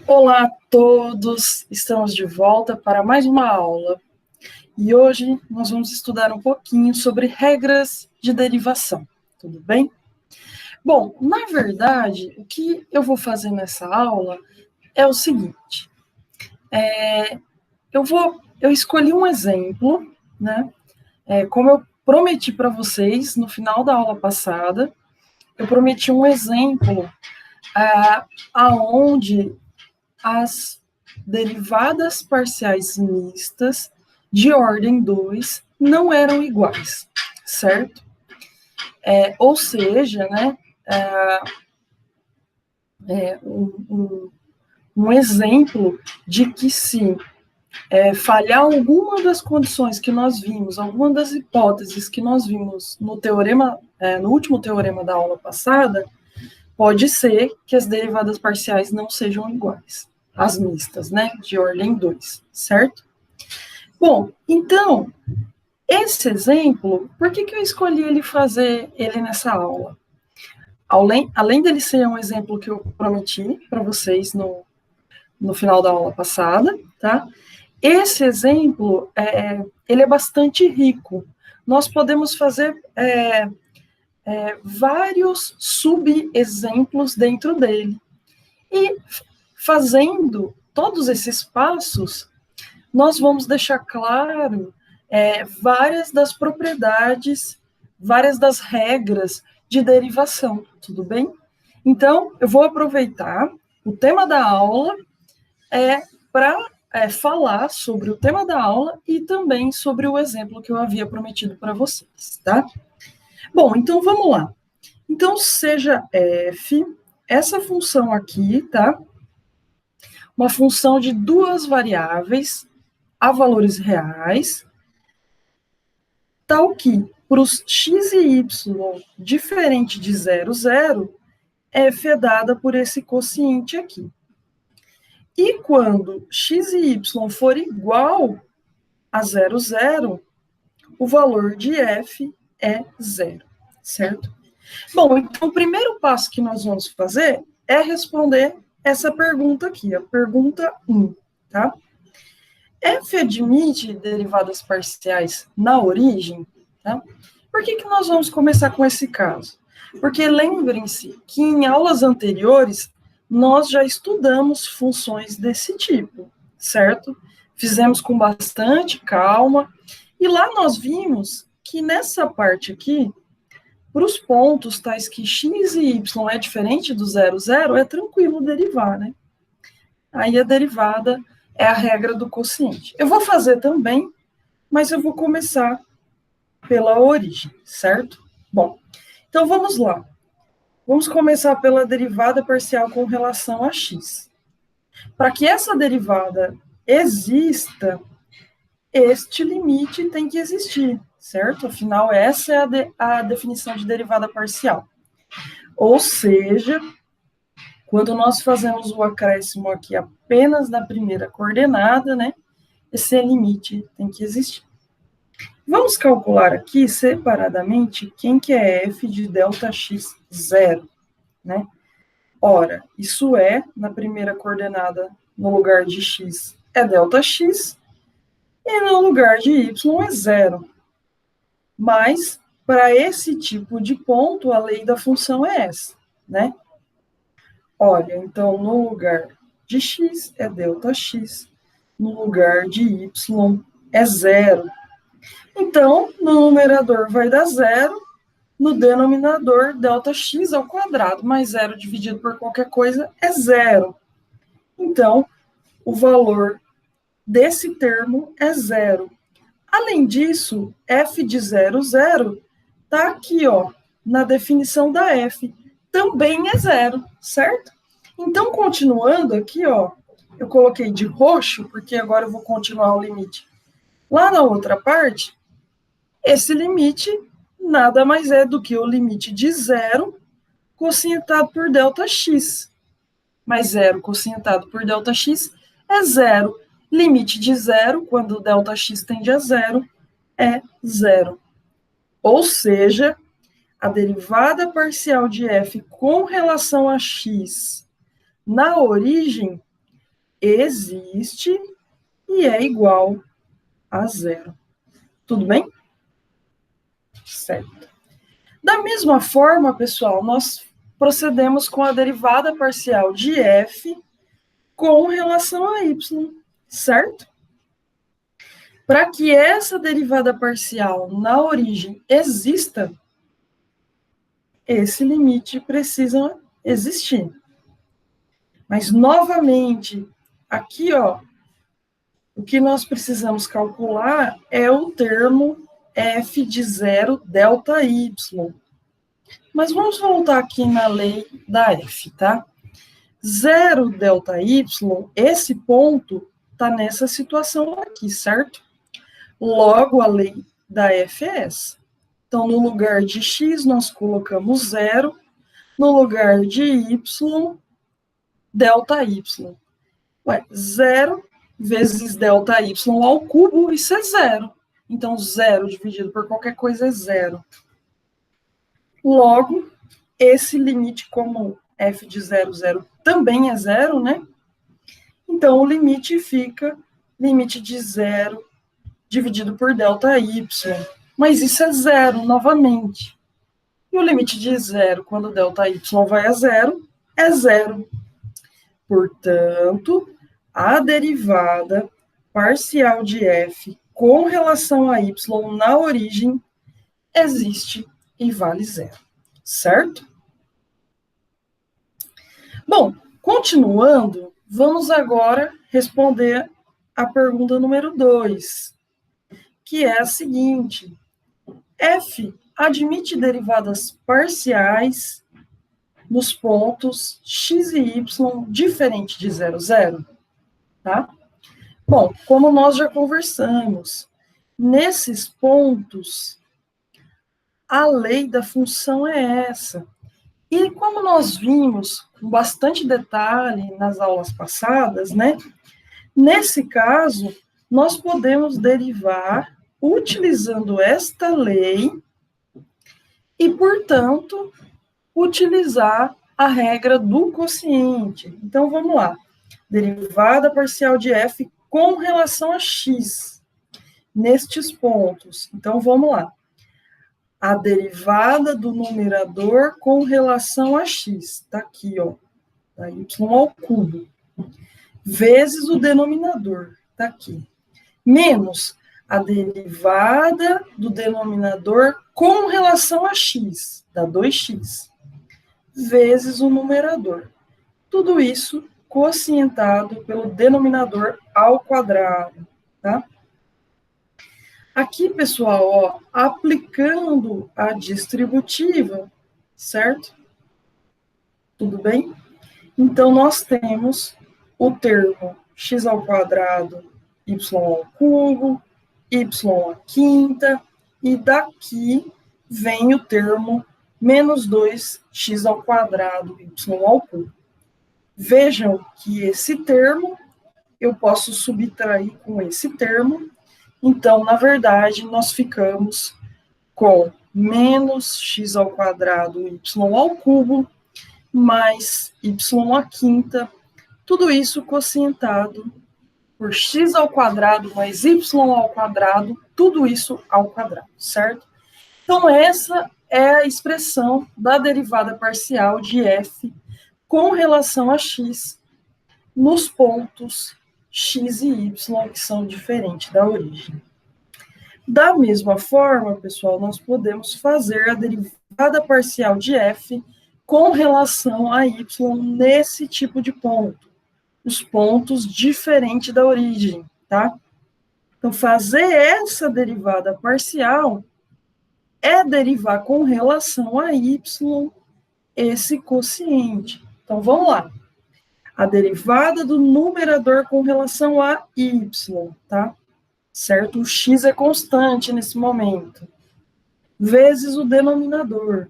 Olá a todos, estamos de volta para mais uma aula e hoje nós vamos estudar um pouquinho sobre regras de derivação, tudo bem? Bom, na verdade, o que eu vou fazer nessa aula é o seguinte, eu escolhi um exemplo, né? Como eu prometi para vocês no final da aula passada, eu prometi um exemplo aonde as derivadas parciais mistas de ordem 2 não eram iguais, certo? Ou seja, né, um exemplo de que se falhar alguma das condições que nós vimos, alguma das hipóteses que nós vimos no teorema, no último teorema da aula passada, pode ser que as derivadas parciais não sejam iguais, as mistas, né, de ordem 2, certo? Bom, então, esse exemplo, por que eu escolhi fazer ele nessa aula? Além dele ser um exemplo que eu prometi para vocês no final da aula passada, tá? Esse exemplo, ele é bastante rico. Nós podemos fazer vários subexemplos dentro dele. E fazendo todos esses passos, nós vamos deixar claro várias das propriedades, várias das regras de derivação, tudo bem? Então, eu vou aproveitar o tema da aula para falar sobre o tema da aula e também sobre o exemplo que eu havia prometido para vocês, tá? Bom, então vamos lá. Então, seja f, essa função aqui, tá? Uma função de duas variáveis a valores reais, tal que para os x e y diferente de 0, 0, f é dada por esse quociente aqui. E quando x e y for igual a 0, 0, o valor de f é 0, certo? Bom, então o primeiro passo que nós vamos fazer é responder essa pergunta aqui, a pergunta 1, tá? F admite derivadas parciais na origem? Tá? Por que nós vamos começar com esse caso? Porque lembrem-se que em aulas anteriores nós já estudamos funções desse tipo, certo? Fizemos com bastante calma e lá nós vimos que nessa parte aqui, para os pontos tais que x e y é diferente do 0, 0, é tranquilo derivar, né? Aí a derivada é a regra do quociente. Eu vou fazer também, mas eu vou começar pela origem, certo? Bom, então vamos lá. Vamos começar pela derivada parcial com relação a x. Para que essa derivada exista, este limite tem que existir, certo? Afinal, essa é a definição de derivada parcial. Ou seja, quando nós fazemos o acréscimo aqui apenas na primeira coordenada, né? Esse limite tem que existir. Vamos calcular aqui separadamente quem que é f de Δx zero, né? Ora, isso é, na primeira coordenada, no lugar de x, é Δx, e no lugar de y é zero. Mas, para esse tipo de ponto, a lei da função é essa, né? Olha, então, no lugar de x é Δx, no lugar de y é zero. Então, no numerador vai dar zero, no denominador, Δx ao quadrado, mais zero dividido por qualquer coisa é zero. Então, o valor desse termo é zero. Além disso, f de 0, 0, está aqui, ó, na definição da f. Também é zero, certo? Então, continuando aqui, ó, eu coloquei de roxo, porque agora eu vou continuar o limite. Lá na outra parte, esse limite nada mais é do que o limite de zero quocientado por ΔX. Mas zero quocientado por ΔX é zero. Limite de zero, quando ΔX tende a zero, é zero. Ou seja, a derivada parcial de f com relação a x na origem existe e é igual a zero. Tudo bem? Certo. Da mesma forma, pessoal, nós procedemos com a derivada parcial de f com relação a y, certo? Para que essa derivada parcial na origem exista, esse limite precisa existir. Mas, novamente, aqui, ó, o que nós precisamos calcular é o termo f de zero delta y. Mas vamos voltar aqui na lei da f, tá? Zero delta y, esse ponto está nessa situação aqui, certo? Logo, a lei da f é essa. Então, no lugar de x, nós colocamos zero. No lugar de y, delta y. Ué, zero vezes delta y ao cubo, isso é zero. Então, zero dividido por qualquer coisa é zero. Logo, esse limite, como f de 0, 0 também é zero, né? Então, o limite fica limite de zero dividido por delta y. Mas isso é zero, novamente. E o limite de zero, quando delta y vai a zero, é zero. Portanto, a derivada parcial de f com relação a y na origem existe e vale zero. Certo? Bom, continuando, vamos agora responder a pergunta número 2, que é a seguinte: f admite derivadas parciais nos pontos x e y diferente de 0, 0, tá? Bom, como nós já conversamos, nesses pontos, a lei da função é essa. E como nós vimos com bastante detalhe nas aulas passadas, né? Nesse caso, nós podemos derivar utilizando esta lei e, portanto, utilizar a regra do quociente. Então, vamos lá. Derivada parcial de f com relação a x, nestes pontos. Então, vamos lá. A derivada do numerador com relação a x, está aqui, ó, tá, y ao cubo, vezes o denominador, está aqui, menos a derivada do denominador com relação a x, dá 2x, vezes o numerador. Tudo isso quocientado pelo denominador ao quadrado, tá? Aqui, pessoal, ó, aplicando a distributiva, certo? Tudo bem? Então, nós temos o termo x ao quadrado, y ao cubo, y à quinta, e daqui vem o termo menos 2x ao quadrado, y ao cubo. Vejam que esse termo eu posso subtrair com esse termo. Então, na verdade, nós ficamos com menos x ao quadrado, y ao cubo, mais y à quinta, tudo isso quocientado por x ao quadrado mais y ao quadrado, tudo isso ao quadrado, certo? Então, essa é a expressão da derivada parcial de f com relação a x nos pontos x e y, que são diferentes da origem. Da mesma forma, pessoal, nós podemos fazer a derivada parcial de f com relação a y nesse tipo de ponto, os pontos diferentes da origem, tá? Então, fazer essa derivada parcial é derivar com relação a y esse quociente. Então, vamos lá. A derivada do numerador com relação a y, tá? Certo? O x é constante nesse momento. Vezes o denominador.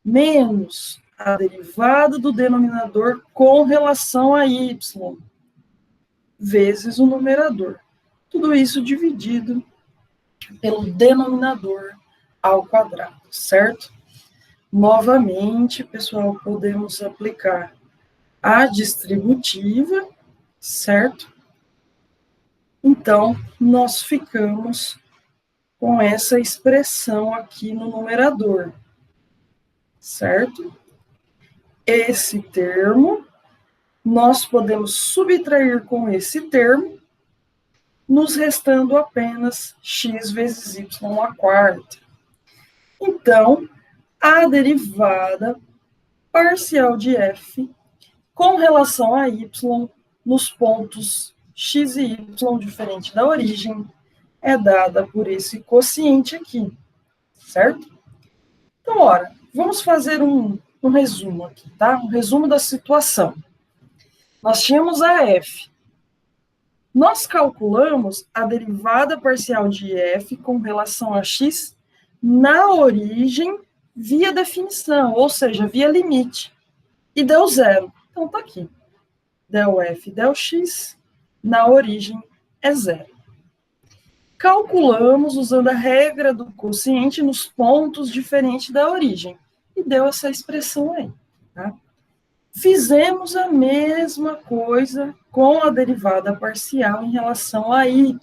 Menos a derivada do denominador com relação a y. Vezes o numerador. Tudo isso dividido pelo denominador ao quadrado, certo? Novamente, pessoal, podemos aplicar a distributiva, certo? Então, nós ficamos com essa expressão aqui no numerador, certo? Esse termo, nós podemos subtrair com esse termo, nos restando apenas x vezes y à quarta. Então, a derivada parcial de f com relação a y nos pontos x e y diferente da origem é dada por esse quociente aqui, certo? Então, ora, vamos fazer um resumo aqui, tá? Um resumo da situação. Nós tínhamos a f. Nós calculamos a derivada parcial de f com relação a x na origem via definição, ou seja, via limite. E deu zero. Então, tá aqui. Del f, del x, na origem é zero. Calculamos usando a regra do quociente nos pontos diferentes da origem. E deu essa expressão aí, tá? Fizemos a mesma coisa com a derivada parcial em relação a y.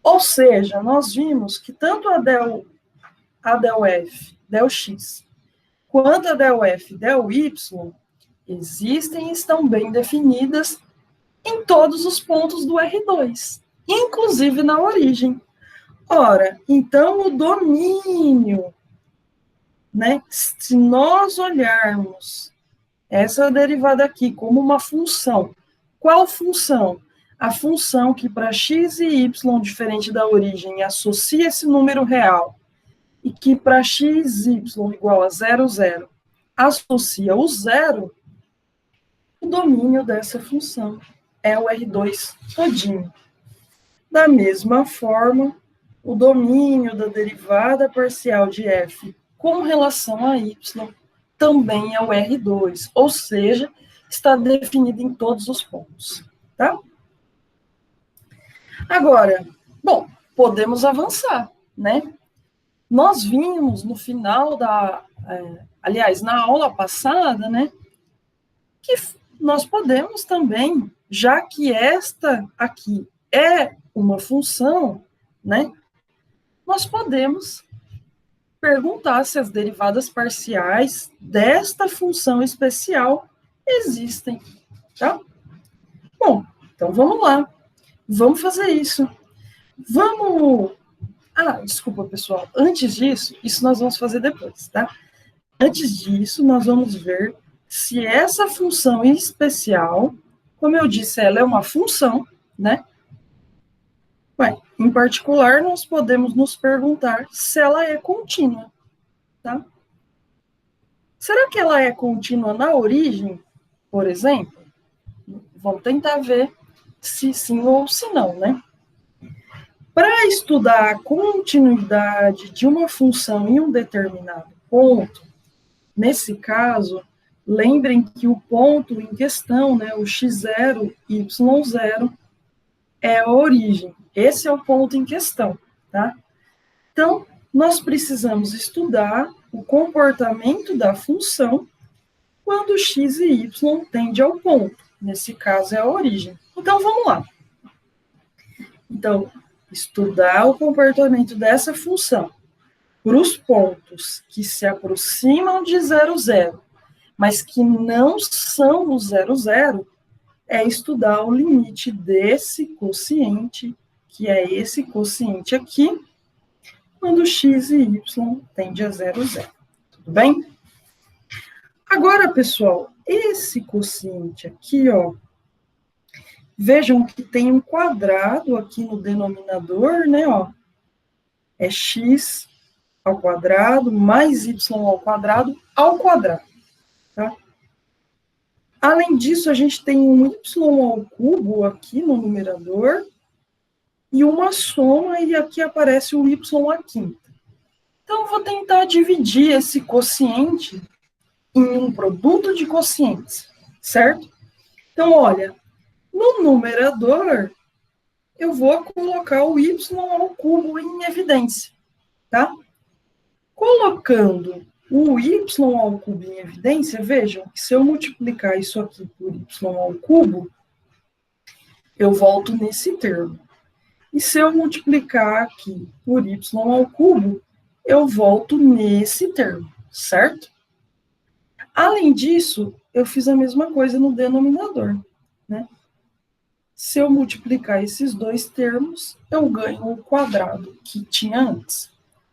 Ou seja, nós vimos que tanto a del f, del x, quanto a del f, del y, existem e estão bem definidas em todos os pontos do R2, inclusive na origem. Ora, então o domínio, né? Se nós olharmos essa derivada aqui como uma função, qual função? A função que para x e y diferente da origem associa esse número real e que para x, y igual a 0, 0 associa o zero, o domínio dessa função é o R2 todinho. Da mesma forma, o domínio da derivada parcial de f com relação a y também é o R2, ou seja, está definido em todos os pontos, tá? Agora, bom, podemos avançar, né? Nós vimos no final aliás, na aula passada, né, que nós podemos também, já que esta aqui é uma função, né, nós podemos perguntar se as derivadas parciais desta função especial existem, tá? Bom, então vamos lá. Vamos fazer isso. Vamos... desculpa, pessoal. Antes disso, isso nós vamos fazer depois, tá? Antes disso, nós vamos ver se essa função especial, como eu disse, ela é uma função, né? Em particular, nós podemos nos perguntar se ela é contínua, tá? Será que ela é contínua na origem, por exemplo? Vamos tentar ver se sim ou se não, né? Para estudar a continuidade de uma função em um determinado ponto, nesse caso, lembrem que o ponto em questão, né, o x0, y0, é a origem. Esse é o ponto em questão, tá? Então, nós precisamos estudar o comportamento da função quando x e y tendem ao ponto. Nesse caso, é a origem. Então, vamos lá. Então, estudar o comportamento dessa função para os pontos que se aproximam de 0, 0, mas que não são o 0, 0, é estudar o limite desse quociente, que é esse quociente aqui, quando x e y tendem a 0, 0. Tudo bem? Agora, pessoal, esse quociente aqui, ó, vejam que tem um quadrado aqui no denominador, né, ó. É x ao quadrado mais y ao quadrado, tá? Além disso, a gente tem um y ao cubo aqui no numerador e uma soma, e aqui aparece o y à quinta. Então, eu vou tentar dividir esse quociente em um produto de quocientes, certo? Então, olha, no numerador, eu vou colocar o y ao cubo em evidência, tá? Colocando o y ao cubo em evidência, vejam que se eu multiplicar isso aqui por y ao cubo, eu volto nesse termo. E se eu multiplicar aqui por y ao cubo, eu volto nesse termo, certo? Além disso, eu fiz a mesma coisa no denominador, né? Se eu multiplicar esses dois termos, eu ganho o quadrado que tinha antes.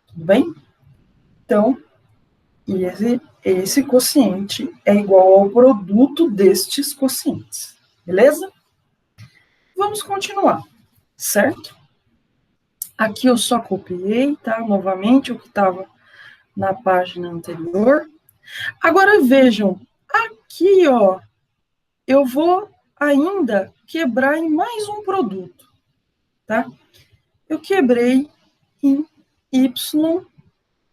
Tudo bem? Então, esse quociente é igual ao produto destes quocientes. Beleza? Vamos continuar, certo? Aqui eu só copiei, tá? Novamente, o que estava na página anterior. Agora, vejam, aqui, ó, eu vou ainda quebrar em mais um produto, tá? Eu quebrei em y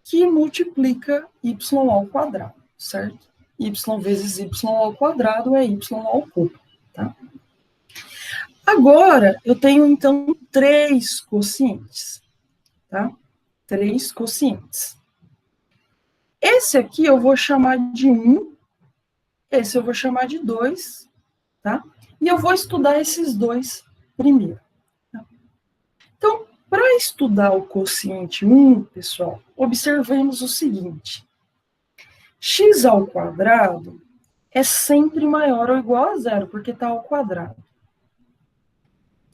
que multiplica y ao quadrado, certo? Y vezes y ao quadrado é y ao cubo, tá? Agora, eu tenho, então, 3 quocientes, tá? 3 quocientes. Esse aqui eu vou chamar de 1, esse eu vou chamar de 2, tá? E eu vou estudar esses dois primeiro. Tá? Então, para estudar o quociente 1, pessoal, observemos o seguinte. X ao quadrado é sempre maior ou igual a zero, porque está ao quadrado.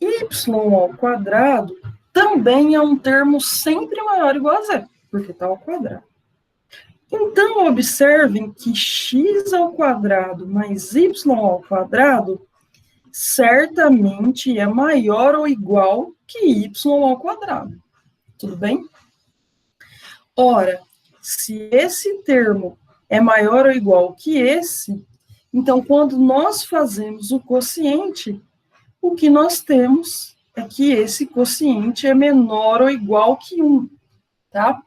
Y ao quadrado também é um termo sempre maior ou igual a zero, porque está ao quadrado. Então, observem que x ao quadrado mais y ao quadrado certamente é maior ou igual que y ao quadrado. Tudo bem? Ora, se esse termo é maior ou igual que esse, então, quando nós fazemos o quociente, o que nós temos é que esse quociente é menor ou igual que 1, tá?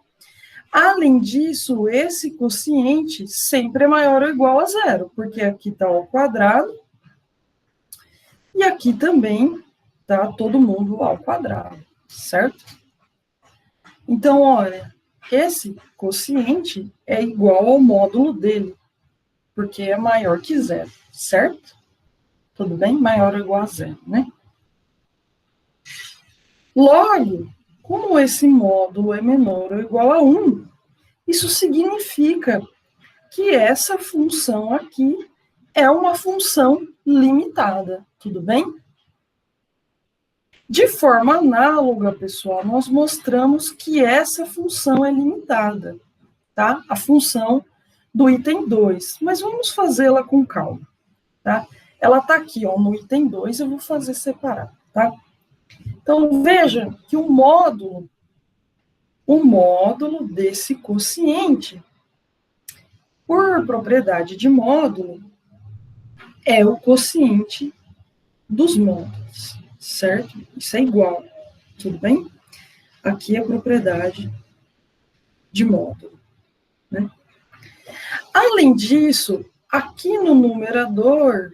Além disso, esse quociente sempre é maior ou igual a zero, porque aqui está ao quadrado e aqui também está todo mundo ao quadrado, certo? Então, olha, esse quociente é igual ao módulo dele, porque é maior que zero, certo? Tudo bem? Maior ou igual a zero, né? Logo, como esse módulo é menor ou igual a 1, isso significa que essa função aqui é uma função limitada, tudo bem? De forma análoga, pessoal, nós mostramos que essa função é limitada, tá? A função do item 2, mas vamos fazê-la com calma, tá? Ela está aqui, ó, no item 2, eu vou fazer separado, tá? Então, veja que o módulo desse quociente, por propriedade de módulo, é o quociente dos módulos, certo? Isso é igual, tudo bem? Aqui é a propriedade de módulo, né? Além disso, aqui no numerador,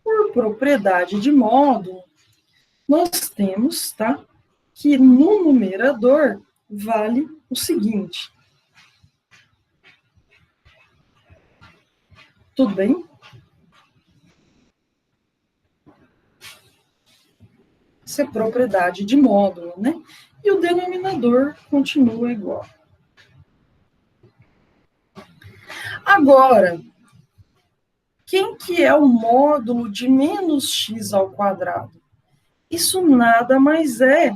por propriedade de módulo, nós temos, tá, que no numerador vale o seguinte. Tudo bem? Isso é propriedade de módulo, né? E o denominador continua igual. Agora, quem que é o módulo de menos x ao quadrado? Isso nada mais é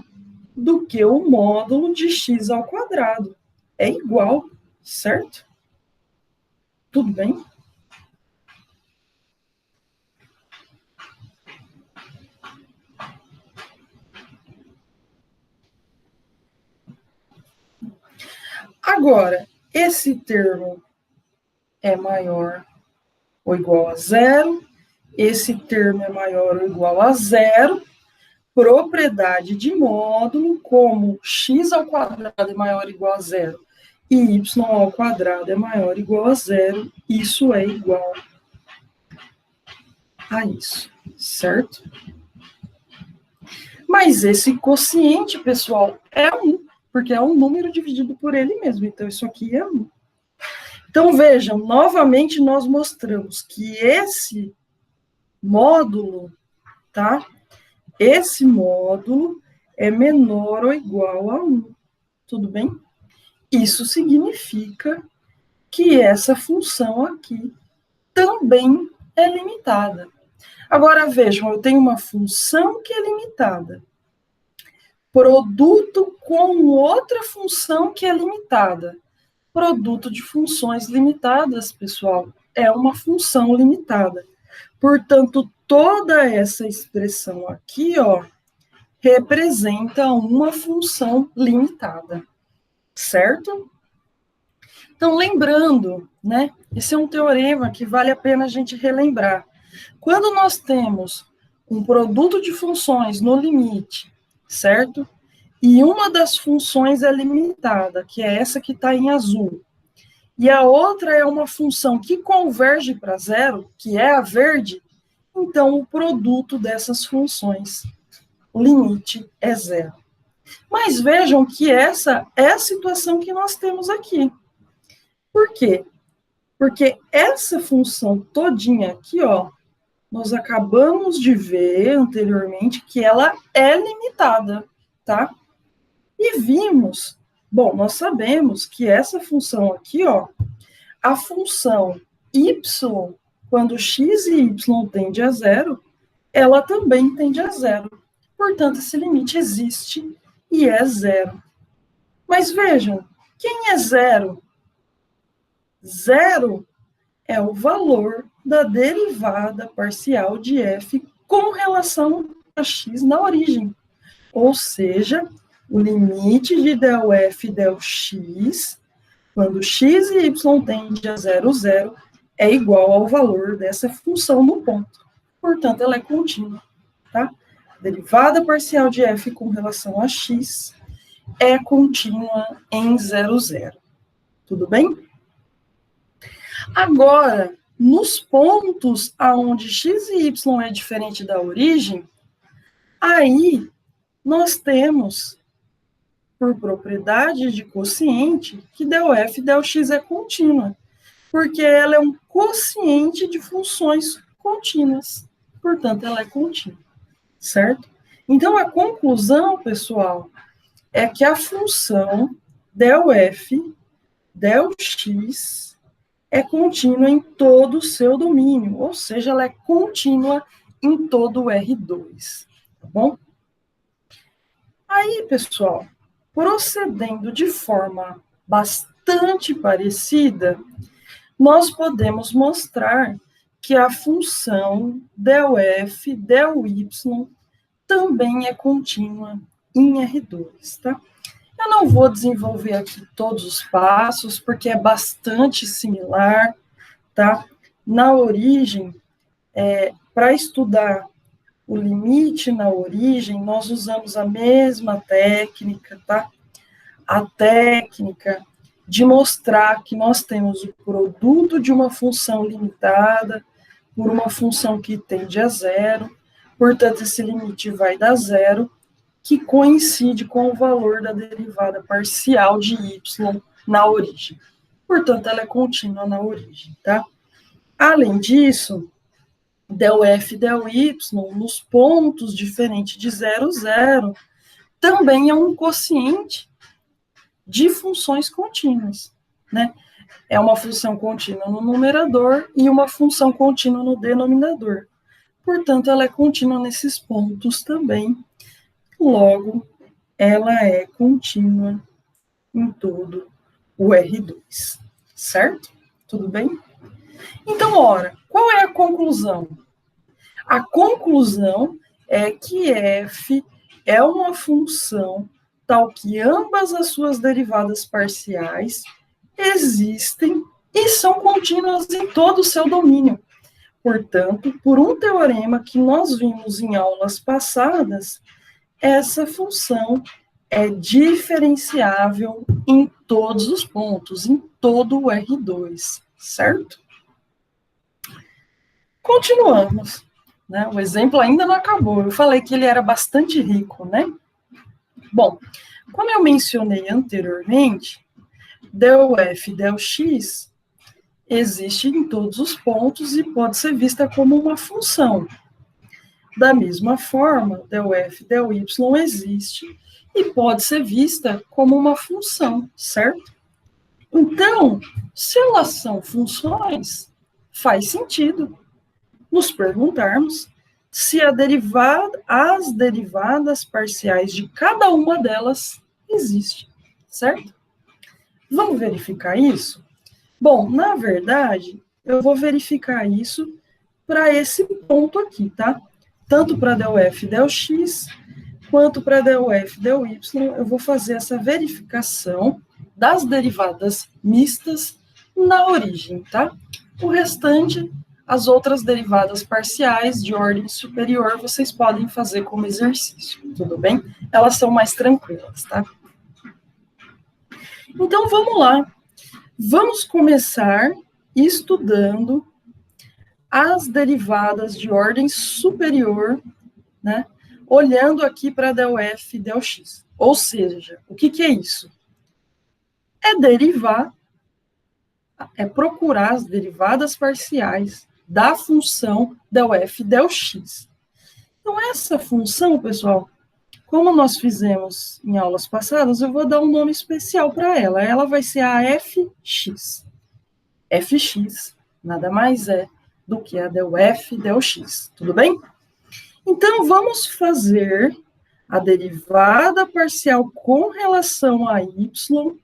do que o módulo de x ao quadrado. É igual, certo? Tudo bem? Agora, esse termo é maior ou igual a zero, esse termo é maior ou igual a zero, propriedade de módulo, como x ao quadrado é maior ou igual a zero e y ao quadrado é maior ou igual a zero, isso é igual a isso, certo? Mas esse quociente, pessoal, é 1, porque é um número dividido por ele mesmo, então isso aqui é 1. Então, vejam, novamente nós mostramos que esse módulo, tá? esse módulo é menor ou igual a 1. Tudo bem? Isso significa que essa função aqui também é limitada. Agora, vejam, eu tenho uma função que é limitada. Produto com outra função que é limitada. Produto de funções limitadas, pessoal, é uma função limitada. Portanto, toda essa expressão aqui, ó, representa uma função limitada, certo? Então, lembrando, né, esse é um teorema que vale a pena a gente relembrar. Quando nós temos um produto de funções no limite, certo? E uma das funções é limitada, que é essa que está em azul. E a outra é uma função que converge para zero, que é a verde. Então, o produto dessas funções, o limite é zero. Mas vejam que essa é a situação que nós temos aqui. Por quê? Porque essa função todinha aqui, ó, nós acabamos de ver anteriormente que ela é limitada, tá? E vimos, bom, nós sabemos que essa função aqui, ó, a função y, quando x e y tende a zero, ela também tende a zero. Portanto, esse limite existe e é zero. Mas vejam, quem é zero? Zero é o valor da derivada parcial de f com relação a x na origem. Ou seja, o limite de del f del x, quando x e y tende a zero, zero, é igual ao valor dessa função no ponto. Portanto, ela é contínua, tá? Derivada parcial de f com relação a x é contínua em 0, 0. Tudo bem? Agora, nos pontos aonde x e y é diferente da origem, aí nós temos, por propriedade de quociente, que del f del x é contínua, porque ela é um quociente de funções contínuas. Portanto, ela é contínua, certo? Então, a conclusão, pessoal, é que a função del f del x é contínua em todo o seu domínio, ou seja, ela é contínua em todo o R2, tá bom? Aí, pessoal, procedendo de forma bastante parecida, nós podemos mostrar que a função del f del y também é contínua em R2, tá? Eu não vou desenvolver aqui todos os passos, porque é bastante similar, tá? Na origem, para estudar o limite na origem, nós usamos a mesma técnica, tá? A técnica de mostrar que nós temos o produto de uma função limitada por uma função que tende a zero, portanto, esse limite vai dar zero, que coincide com o valor da derivada parcial de y na origem. Portanto, ela é contínua na origem, tá? Além disso, del f del y, nos pontos diferentes de 0, 0, também é um quociente de funções contínuas, né? É uma função contínua no numerador e uma função contínua no denominador. Portanto, ela é contínua nesses pontos também. Logo, ela é contínua em todo o R2, certo? Tudo bem? Então, ora, qual é a conclusão? A conclusão é que f é uma função tal que ambas as suas derivadas parciais existem e são contínuas em todo o seu domínio. Portanto, por um teorema que nós vimos em aulas passadas, essa função é diferenciável em todos os pontos, em todo o R2, certo? Continuamos, né? O exemplo ainda não acabou, eu falei que ele era bastante rico, né? Bom, como eu mencionei anteriormente, del f del x existe em todos os pontos e pode ser vista como uma função. Da mesma forma, del f, del y existe e pode ser vista como uma função, certo? Então, se elas são funções, faz sentido nos perguntarmos se as derivadas parciais de cada uma delas existem, certo? Vamos verificar isso? Bom, na verdade, eu vou verificar isso para esse ponto aqui, tá? Tanto para del f, del x, quanto para del f, del y, eu vou fazer essa verificação das derivadas mistas na origem, tá? O restante, as outras derivadas parciais de ordem superior, vocês podem fazer como exercício, tudo bem? Elas são mais tranquilas, tá? Então, vamos lá. Vamos começar estudando as derivadas de ordem superior, né? Olhando aqui para del f e del x. Ou seja, o que é isso? É derivar, é procurar as derivadas parciais da função del f e del x. Então, essa função, pessoal, como nós fizemos em aulas passadas, eu vou dar um nome especial para ela. Ela vai ser a fx. Fx nada mais é do que a del f e del x, tudo bem? Então, vamos fazer a derivada parcial com relação a y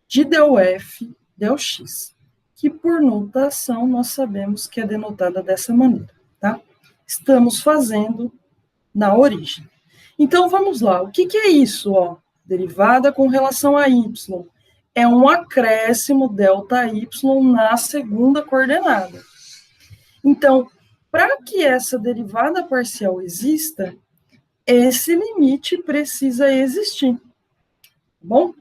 de del f, del x, que por notação nós sabemos que é denotada dessa maneira, tá? Estamos fazendo na origem. Então, vamos lá. O que é isso, ó? Derivada com relação a y. É um acréscimo ΔY na segunda coordenada. Então, para que essa derivada parcial exista, esse limite precisa existir. Tá bom?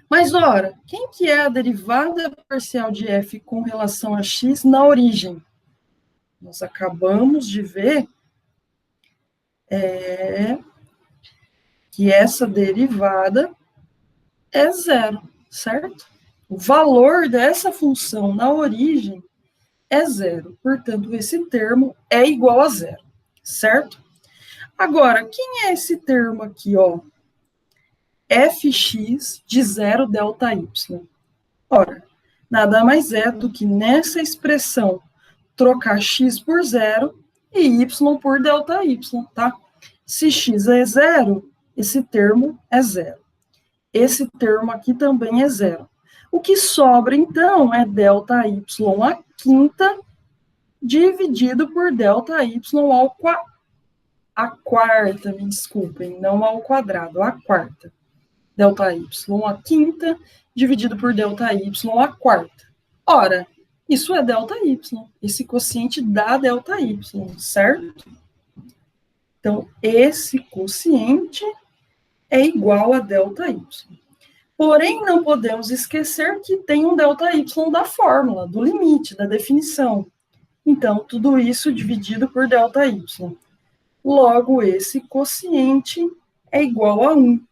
Mas, ora, quem que é a derivada parcial de f com relação a x na origem? Nós acabamos de ver que essa derivada é zero, certo? O valor dessa função na origem é zero. Portanto, esse termo é igual a zero, certo? Agora, quem é esse termo aqui, ó? Fx de 0 ΔY. Ora, nada mais é do que nessa expressão trocar x por zero e y por ΔY, tá? Se x é zero, esse termo é zero. Esse termo aqui também é zero. O que sobra, então, é ΔY à quinta dividido por ΔY à quarta, me desculpem, não ao quadrado, à quarta. ΔY à quinta dividido por ΔY à quarta. Ora, isso é ΔY, esse quociente dá ΔY, certo? Então, esse quociente é igual a ΔY. Porém, não podemos esquecer que tem um ΔY da fórmula, do limite, da definição. Então, tudo isso dividido por ΔY. Logo, esse quociente é igual a 1.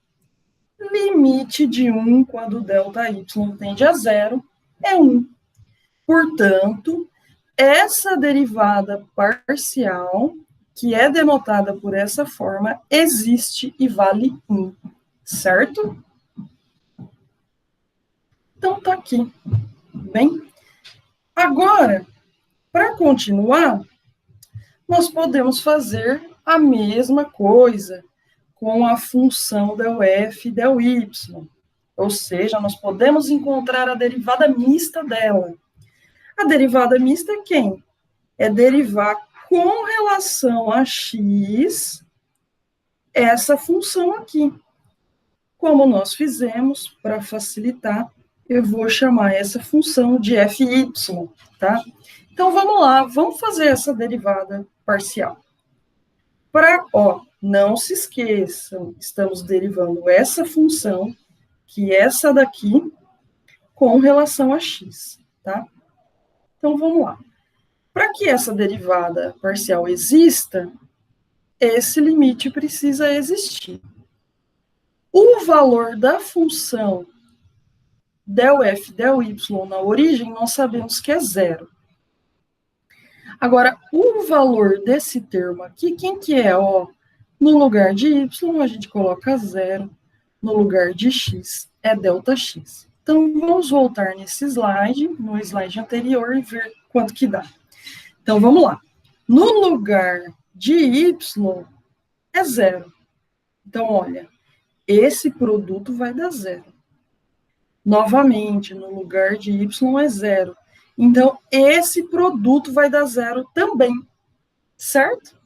Limite de 1, quando ΔY tende a zero, é 1. Portanto, essa derivada parcial, que é denotada por essa forma, existe e vale 1, certo? Então, tá aqui. Bem, agora, para continuar, nós podemos fazer a mesma coisa com a função del f e del y. Ou seja, nós podemos encontrar a derivada mista dela. A derivada mista é quem? É derivar com relação a x essa função aqui. Como nós fizemos, para facilitar, eu vou chamar essa função de fy, tá? Então, vamos lá, vamos fazer essa derivada parcial. Não se esqueçam, estamos derivando essa função, que é essa daqui, com relação a x, tá? Então, vamos lá. Para que essa derivada parcial exista, esse limite precisa existir. O valor da função del f, del y na origem, nós sabemos que é zero. Agora, o valor desse termo aqui, quem que é? Ó, no lugar de y, a gente coloca 0. No lugar de x, é ΔX. Então, vamos voltar nesse slide, no slide anterior, e ver quanto que dá. Então, vamos lá. No lugar de y, é 0. Então, olha, esse produto vai dar 0. Novamente, no lugar de y é 0. Então, esse produto vai dar 0 também, certo?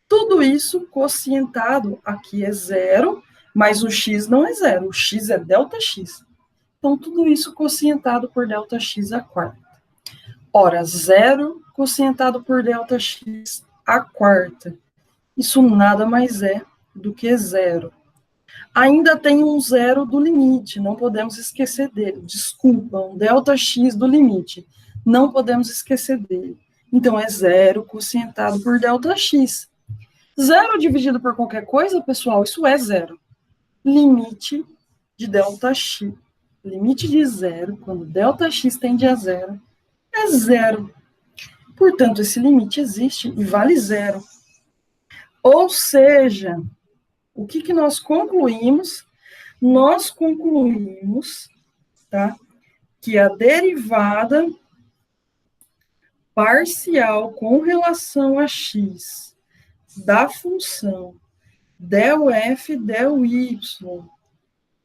Tudo isso quocientado, aqui é 0, mas o x não é 0, o x é ΔX. Então, tudo isso quocientado por ΔX à quarta. Ora, 0 quocientado por ΔX à quarta. Isso nada mais é do que 0. Ainda tem um 0 do limite, não podemos esquecer dele. Desculpa, um ΔX do limite. Não podemos esquecer dele. Então, é 0 quocientado por ΔX. 0 dividido por qualquer coisa, pessoal, isso é 0. Limite de ΔX. Limite de 0, quando ΔX tende a 0, é 0. Portanto, esse limite existe e vale 0. Ou seja, o que nós concluímos? Nós concluímos, tá, que a derivada parcial com relação a x da função ΔF ΔY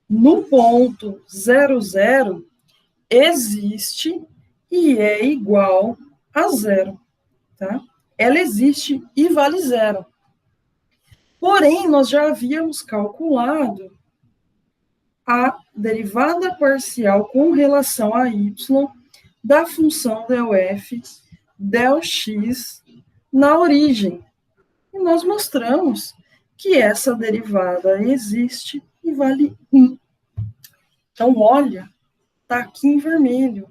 no ponto 0, 0 existe e é igual a 0, tá? Ela existe e vale 0. Porém, nós já havíamos calculado a derivada parcial com relação a y da função ΔF ΔX na origem. E nós mostramos que essa derivada existe e vale 1. Então, olha, está aqui em vermelho.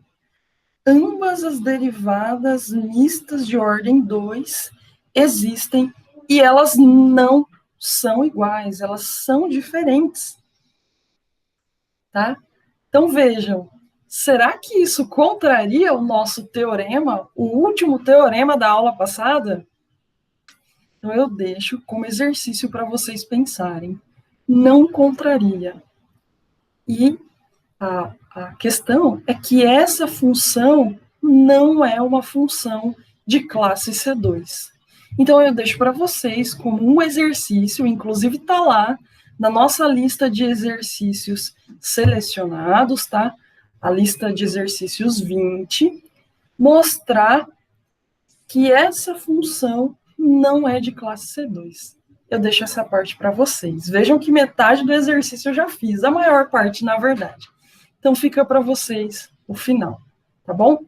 Ambas as derivadas mistas de ordem 2 existem e elas não são iguais, elas são diferentes. Tá? Então, vejam, será que isso contraria o nosso teorema, o último teorema da aula passada? Então, eu deixo como exercício para vocês pensarem. Não contraria. E a questão é que essa função não é uma função de classe C2. Então, eu deixo para vocês como um exercício, inclusive está lá na nossa lista de exercícios selecionados, tá? A lista de exercícios 20, mostrar que essa função não é de classe C2. Eu deixo essa parte para vocês. Vejam que metade do exercício eu já fiz, a maior parte, na verdade. Então, fica para vocês o final, tá bom?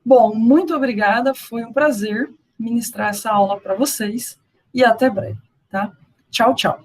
Bom, muito obrigada, foi um prazer ministrar essa aula para vocês e até breve, tá? Tchau, tchau.